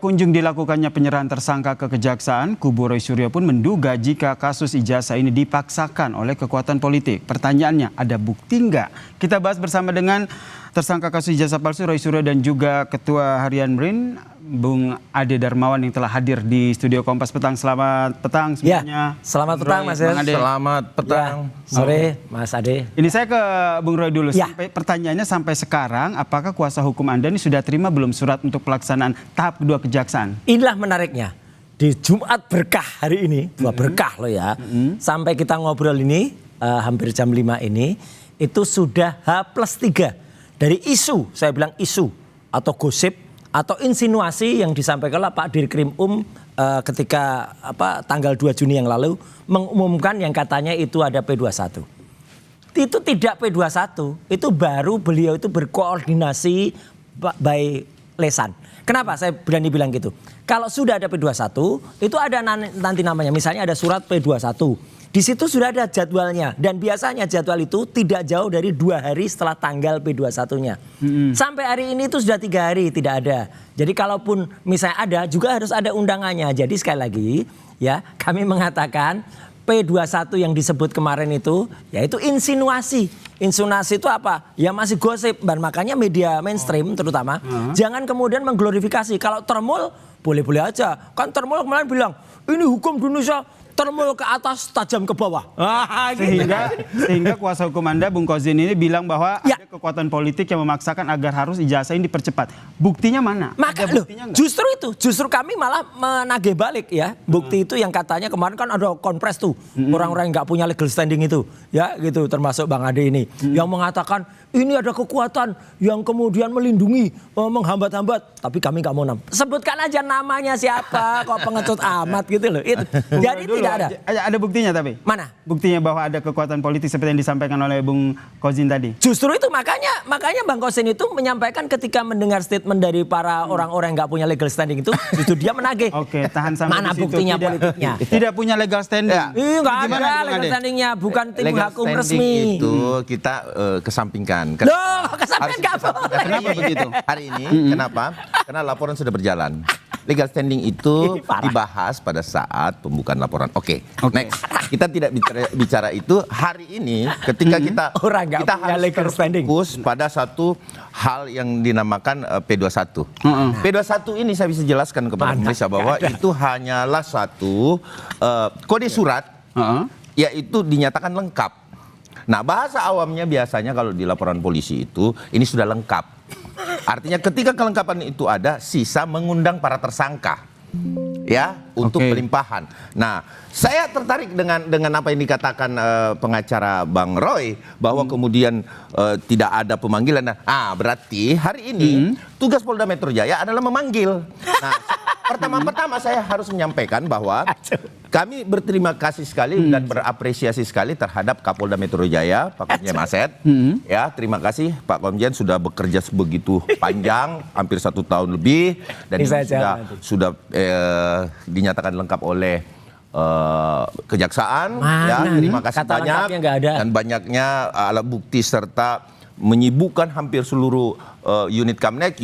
Kunjung dilakukannya penyerahan tersangka ke kejaksaan, kubu Roy Suryo pun menduga jika kasus ijazah ini dipaksakan oleh kekuatan politik. Pertanyaannya, ada bukti nggak? Kita bahas bersama dengan tersangka kasus ijazah palsu Roy Suryo dan juga Ketua Harian BRIN, Bung Ade Darmawan yang telah hadir di studio Kompas Petang. Selamat petang semuanya. Ya, selamat petang Mas Ade. Selamat petang. Ya, sore Mas Ade. Ini saya ke Bung Roy dulu. Ya. Pertanyaannya sampai sekarang, apakah kuasa hukum Anda ini sudah terima belum surat untuk pelaksanaan tahap kedua kejaksaan? Inilah menariknya. Di Jumat berkah hari ini, dua berkah loh ya. Sampai kita ngobrol ini, hampir jam 5 ini, itu sudah H+3 dari isu, saya bilang isu atau gosip atau insinuasi yang disampaikan oleh Pak Dirkrim ketika tanggal 2 Juni yang lalu mengumumkan yang katanya itu ada P21. Itu tidak P21, itu baru beliau itu berkoordinasi by lesan. Kenapa saya berani bilang gitu? Kalau sudah ada P21, itu ada nanti namanya, misalnya ada surat P21. Di situ sudah ada jadwalnya dan biasanya jadwal itu tidak jauh dari 2 hari setelah tanggal P21-nya. Sampai hari ini itu sudah 3 hari tidak ada. Jadi kalaupun misalnya ada juga harus ada undangannya. Jadi sekali lagi ya kami mengatakan P21 yang disebut kemarin itu yaitu insinuasi. Insinuasi itu apa? Ya masih gosip dan makanya media mainstream terutama jangan kemudian mengglorifikasi. Kalau Termul boleh-boleh aja. Kan Termul kemarin bilang ini hukum di Indonesia termul ke atas, tajam ke bawah. Sehingga kuasa hukum Anda, Bung Kozin ini bilang bahwa ada kekuatan politik yang memaksakan agar harus ijazah ini dipercepat. Buktinya mana? Maka justru kami malah menagih balik ya. Bukti itu yang katanya kemarin kan ada konpres tuh. Orang-orang yang nggak punya legal standing itu. Ya gitu, termasuk Bang Ade ini. Yang mengatakan ini ada kekuatan yang kemudian melindungi, menghambat-hambat. Tapi kami nggak mau sebutkan aja namanya siapa, kok pengecut amat gitu loh. Jadi tidak ada. Ada buktinya tapi? Mana? Buktinya bahwa ada kekuatan politik seperti yang disampaikan oleh Bung Kozin tadi. Justru itu makanya Bang Kozin itu menyampaikan ketika mendengar statement dari para orang-orang yang nggak punya legal standing itu, justru dia menagih. Oke, tahan sampai mana di situ. Buktinya politiknya? Tidak punya legal standing. Nggak ada legal standingnya, bukan tim hukum resmi. Itu kita kesampingkan. Loh, kesampingkan nggak boleh. Kenapa begitu? Hari ini, kenapa? Karena laporan sudah berjalan. Legal standing itu dibahas pada saat pembukaan laporan. Oke. Next. Kita tidak bicara itu hari ini ketika kita harus fokus pada satu hal yang dinamakan P21. P21 ini saya bisa jelaskan kepada pemirsa bahwa itu hanyalah satu kode surat yaitu dinyatakan lengkap. Nah, bahasa awamnya biasanya kalau di laporan polisi itu ini sudah lengkap. Artinya ketika kelengkapan itu ada, sisa mengundang para tersangka ya untuk pelimpahan. Nah, saya tertarik dengan apa yang dikatakan pengacara Bang Roy bahwa kemudian tidak ada pemanggilan. Nah, berarti hari ini tugas Polda Metro Jaya adalah memanggil. Nah, pertama saya harus menyampaikan bahwa kami berterima kasih sekali dan berapresiasi sekali terhadap Kapolda Metro Jaya, Pak Komjen Asep. Ya, terima kasih Pak Komjen sudah bekerja sebegitu panjang, hampir 1 tahun lebih, dan ini sudah dinyatakan lengkap oleh kejaksaan. Ya, terima kasih banyak dan banyaknya alat bukti serta menyibukkan hampir seluruh unit Kamnek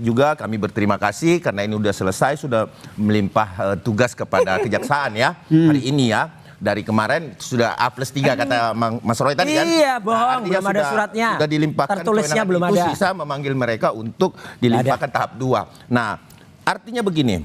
juga kami berterima kasih karena ini sudah selesai, sudah melimpah tugas kepada kejaksaan ya hari ini ya. Dari kemarin sudah A+3 kata Mas Roy tadi kan. Iya bohong, belum ada suratnya. Sudah dilimpahkan, tertulisnya belum ada. Sisa memanggil mereka untuk dilimpahkan tahap 2. Nah, artinya begini.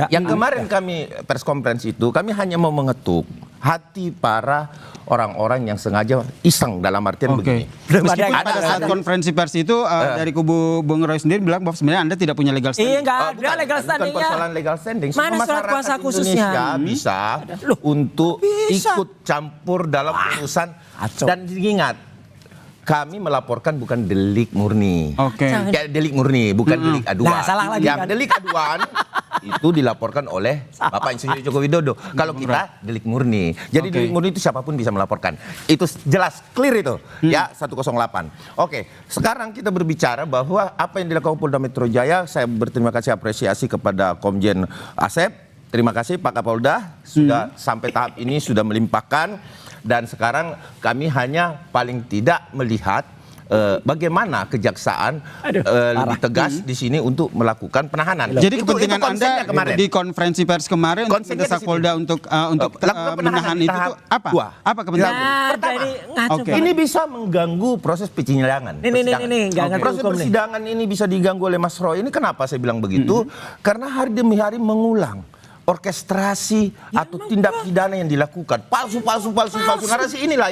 Yang kemarin kami pers conference itu kami hanya mau mengetuk hati para orang-orang yang sengaja iseng dalam artian begini. Meskipun pada saat konferensi pers itu dari kubu Bung Roy sendiri bilang bahwa sebenarnya Anda tidak punya legal standing. Iya, nggak ada legal standingnya. Bukan persoalan legal standing. Mana surat kuasa khususnya? Bisa untuk ikut campur dalam urusan dan ingat. Kami melaporkan bukan delik murni. Ya, delik murni, bukan delik aduan. Nah, salah lagi yang kan? delik aduan itu dilaporkan oleh Bapak Insinyur Joko Widodo. Kalau kita delik murni. Jadi delik murni itu siapapun bisa melaporkan. Itu jelas, clear itu. Ya, 108. Oke, sekarang kita berbicara bahwa apa yang dilakukan Polda Metro Jaya, saya berterima kasih apresiasi kepada Komjen Asep. Terima kasih Pak Kapolda sudah sampai tahap ini sudah melimpahkan. Dan sekarang kami hanya paling tidak melihat bagaimana kejaksaan lebih tegas di sini untuk melakukan penahanan. Jadi Itu kepentingan konsennya Anda kemarin. di konferensi pers kemarin untuk Konsennya mendesak di sini. Polda untuk Lakukan menahan penahanan di itu tahap tuh apa? dua. Apa kepentingan? Nah, Pertama, dari ngaco Oke. banget. Ini bisa mengganggu proses persidangan. Ini, nggak ngerti Proses hukum nih. persidangan ini bisa diganggu oleh Mas Roy. Ini kenapa saya bilang begitu? Karena hari demi hari mengulang orkestrasi atau tindak pidana yang dilakukan palsu. Narasi inilah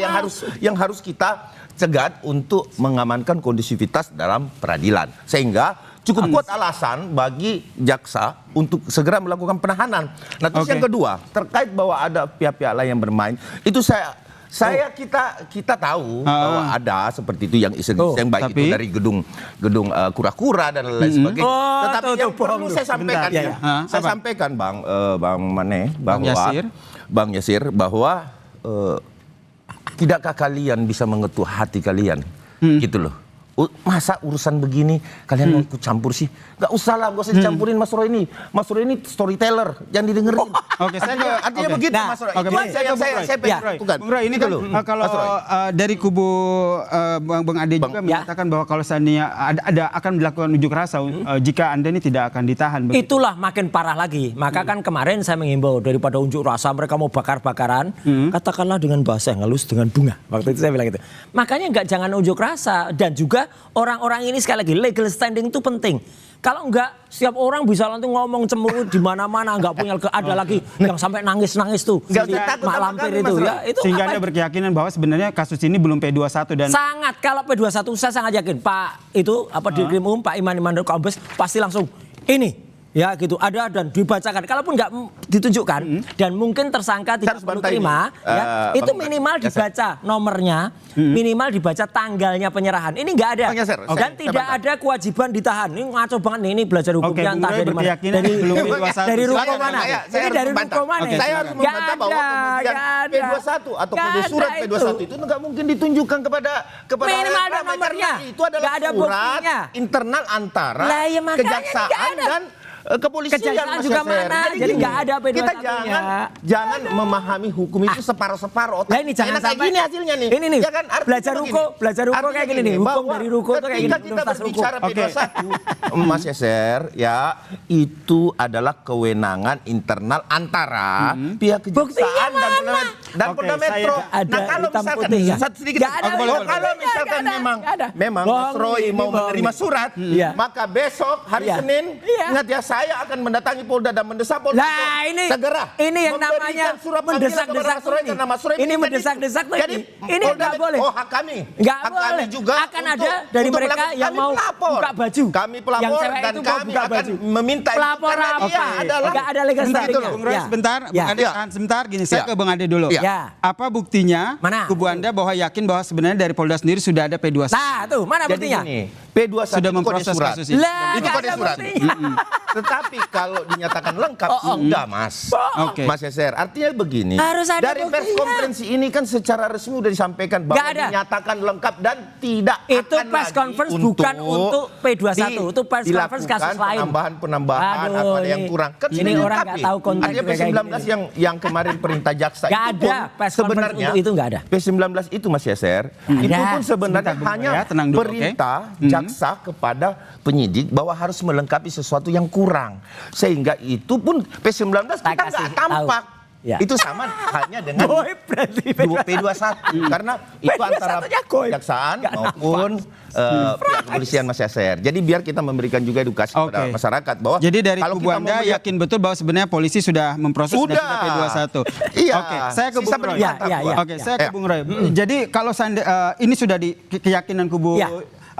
yang harus kita cegat untuk mengamankan kondusivitas dalam peradilan, sehingga cukup kuat alasan bagi jaksa untuk segera melakukan penahanan. Nah, terus yang kedua, terkait bahwa ada pihak-pihak lain yang bermain, itu kita tahu bahwa ada seperti itu yang iseng-iseng, baik tapi itu dari gedung kura-kura dan lain sebagainya. Oh, Tetapi yang perlu saya sampaikan, Sebentar. saya sampaikan Bang Mane, Bang Yasir, bahwa tidakkah kalian bisa mengetuk hati kalian, gitu loh. Masa urusan begini kalian mau ikut campur sih? Gak usah lah, gak usah dicampurin Mas Roy ini. Mas Roy ini storyteller, jangan didengerin. Oke, saya ke Artinya begitu Nah, Mas Roy. Oke, Itu baik, saya ke Bung Roy. saya pengen Bung Roy. lakukan. Bung Roy, ini Gitu kan loh, kalau Mas Roy. dari kubu Bang Ade juga mengatakan bahwa kalau seandainya ada akan dilakukan unjuk rasa jika Anda ini tidak akan ditahan. begitu. Itulah makin parah lagi. Maka kan kemarin saya mengimbau daripada unjuk rasa mereka mau bakar-bakaran, katakanlah dengan bahasa yang halus, dengan bunga. Waktu itu saya bilang gitu. Makanya jangan unjuk rasa, dan juga orang-orang ini sekali lagi legal standing itu penting. Kalau enggak, setiap orang bisa nanti ngomong cemurut di mana-mana, enggak punya ada lagi yang sampai nangis-nangis tuh. Nggak Si usah takut Mak sama Lampir kami, itu Mas ya. Roy. Itu Sehingga apa? Anda berkeyakinan bahwa sebenarnya kasus ini belum P21 dan Sangat, kalau P21 saya sangat yakin Pak itu di Krim Pak Iman Kombes pasti langsung ini ya gitu ada dan dibacakan. Kalaupun nggak ditunjukkan dan mungkin tersangka tidak harus perlu bantai terima, ini. ya, itu Bang minimal Yasir. dibaca nomornya, minimal dibaca tanggalnya penyerahan. Ini nggak ada Bang Yasir, dan saya tidak bantah. ada kewajiban ditahan. Ini ngaco banget nih, ini belajar Oke, hukumnya Bung entah Roy dari mana. berkeyakinan belum P21. Dari ruko Silakan, mana? saya Ini harus dari membantah. ruko mana? Oke, Saya harus Nggak membantah bahwa ada, kemudian nggak ada. P21 atau Nggak kode surat ada P21 itu nggak mungkin ditunjukkan kepada Minimal ada ramai, nomornya. karena itu adalah Nggak ada surat buktinya. internal antara Lah, ya makanya kejaksaan nggak ada. dan kepolisian. Kejaksaan Mas juga Yasir. mana? Jadi gini, nggak ada P21-nya. Kita jangan memahami hukum itu separuh-separuh. Lah ini jangan Enak kayak sampai gini hasilnya nih. Ini nih, Ya kan, artinya belajar begini. ruko kayak gini nih. Hukum Bahwa dari ruko tuh kayak gini, ketika kita universitas ruko. berbicara P21, Mas Yasir, ya itu adalah kewenangan internal antara pihak kejaksaan dan Oke, Polda saya Metro. nggak ada Nah, kalau hitam misalkan putih ya. sedikit, Nggak ada, kalau nggak misalkan ada, nggak ada. memang Mas Bohong Roy nih, mau bohong menerima nih. surat, Iya. maka besok hari Iya. Senin, Iya. ingat ya, saya akan mendatangi Polda dan mendesak Polda Lah, untuk ini segera yang memberikan namanya surat panggilan mendesak-desak kepada Mas Roy, ini. karena Mas Roy Ini tadi- mendesak-desak tuh jadi ini Polda nggak boleh. Oh, hak kami. Nggak Hak kami boleh. juga Akan untuk- ada dari untuk mereka melakukan- yang kami mau pelapor. buka baju. Kami pelapor Yang cewek dan itu mau kami buka akan baju. meminta itu Pelapor karena apa? dia adalah Nggak ada legal Sebentar, standing-nya. Bung Roy, Ya. sebentar, Ya. Bung Ade, tahan sebentar gini, saya Ya. ke Bang Ade dulu. Ya. Apa buktinya Mana? kubu Anda bahwa yakin bahwa sebenarnya dari Polda sendiri sudah ada P21? Nah, tuh mana Jadi buktinya? gini, P21 Sudah itu kode memproses surat. kasus ini. Lah, Itu nggak kode ada surat. buktinya. Tetapi kalau dinyatakan lengkap sudah, Mas. Oke. Mas Yasir, artinya begini. Harus ada dari pers buktinya. konferensi ini kan secara resmi sudah disampaikan bahwa Nggak ada. dinyatakan lengkap dan tidak Itu akan press lagi conference bukan untuk P21, itu press conference kasus dilakukan lain. penambahan Aduh, atau ada yang ini- kurang. Kan ini sudah orang dilengkapi. nggak tahu konteks Artinya kayak P19 gini. yang kemarin perintah jaksa Nggak itu ada. pun Press conference sebenarnya untuk itu nggak ada. P19 itu Mas Yasir, itu Ada. pun sebenarnya Sebentar, Bung hanya Roy ya, tenang dulu, oke? perintah jaksa kepada penyidik bahwa harus melengkapi sesuatu yang kurang. Sehingga itu pun P19 Saya kita kasih nggak tampak. tahu. Ya. Itu sama hanya dengan Goib berarti P21 karena itu antara P21-nya goib. kejaksaan Nggak maupun pihak kepolisian Mas Yasir. Jadi biar kita memberikan juga edukasi kepada Oke. masyarakat bahwa Jadi dari kalau kubu kita Anda mau melihat- yakin betul bahwa sebenarnya polisi sudah memproses dan Sudah. sudah P21. Iya. Oke, saya ke Sisa Bung Roy. peningkatan, Ya, ya, Pak. Oke, saya ke Ya. Bung Roy. Jadi kalau ini sudah di keyakinan kubu Ya.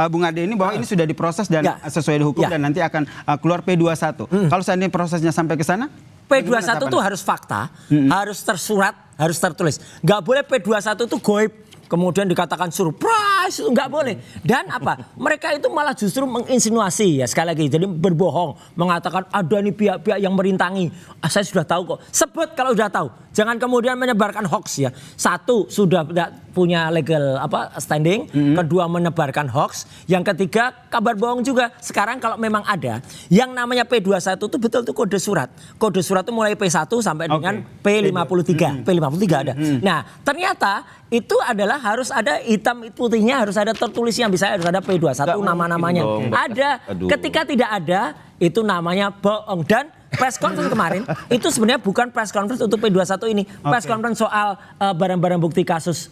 Bung Ade ini bahwa ini sudah diproses dan Ya. sesuai hukum Ya. dan nanti akan keluar P21. Kalau seandainya prosesnya sampai ke sana? P21 itu harus fakta, harus tersurat, harus tertulis. Nggak boleh P21 itu goib. Kemudian dikatakan surprise, itu nggak boleh. Dan apa? Mereka itu malah justru menginsinuasi ya sekali lagi. Jadi berbohong, mengatakan ada nih pihak-pihak yang merintangi. Saya sudah tahu kok. Sebut kalau sudah tahu. Jangan kemudian menyebarkan hoax ya. Satu, sudah tidak punya legal standing. Kedua, menebarkan hoax. Yang ketiga, kabar bohong juga. Sekarang kalau memang ada yang namanya P21 itu betul itu kode surat. Kode surat itu mulai P1 sampai dengan P53. P53 ada. Nah, ternyata itu adalah adalah harus ada hitam putihnya, harus ada tertulisnya, bisa harus ada P21 nama-namanya. Ada, Aduh. ketika tidak ada itu namanya bohong. Dan press conference kemarin itu sebenarnya bukan press conference untuk P21 ini, press conference soal barang-barang bukti kasus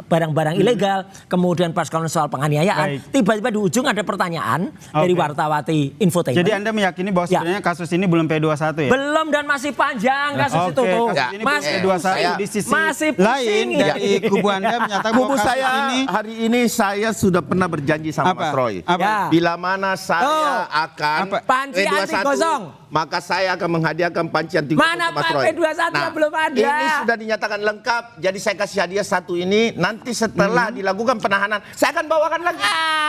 barang-barang ilegal, kemudian press conference soal penganiayaan. Tiba-tiba di ujung ada pertanyaan dari wartawati Infotainment. Jadi Anda meyakini bahwa sebenarnya kasus ini belum P21 ya? Belum, dan masih panjang kasus itu tuh. Kasus ini Masih P21 di sisi masih lain pusing dari kubu Anda menyatakan bahwa Kubu kasus saya ini hari ini saya sudah pernah berjanji sama Apa? Mas Roy. Apa? Ya. Bila mana saya akan Apa? Panci anti gosong. maka saya akan menghadiahkan panci anti Mana Mas Pak Roy. P21 belum ada. Ini sudah dinyatakan lengkap. Jadi saya kasih hadiah satu ini. Nanti setelah dilakukan penahanan, saya akan bawakan lagi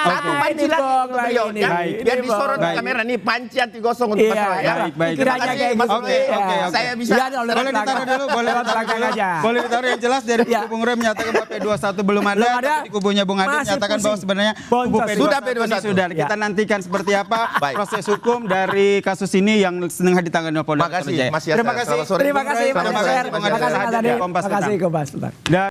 satu panci ini lagi bohong untuk beliau. lagi Ya. ini. Biar Ini disorot di bohong. kamera nih panci anti gosong untuk Mas Iya, Roy. Ya. baik. Terima Kiranya kasih, kayak Mas gitu. Roy. Oke. Saya bisa. Iya, boleh ditaruh dulu, boleh ditaruh dulu. aja. Boleh ditaruh yang jelas dari Ya. kubu Bung Rey menyatakan bahwa P21 belum ada, Belum ada. tapi di kubunya Bung Ade Masih menyatakan bahwa pusing. sebenarnya kubu Boncos. P21 Sudah ini P21. sudah. Ya. Kita nantikan seperti apa Baik. proses hukum dari kasus ini yang sedang ditangani oleh Polda Metro Makasih, Jaya. Mas Yasser. Terima kasih. Selamat sore. Terima kasih Pak Terima kasih, Yasser. Bung Terima Ade. kasih Mas Ade. Kompas Terima kasih Petang. Kompas Petang.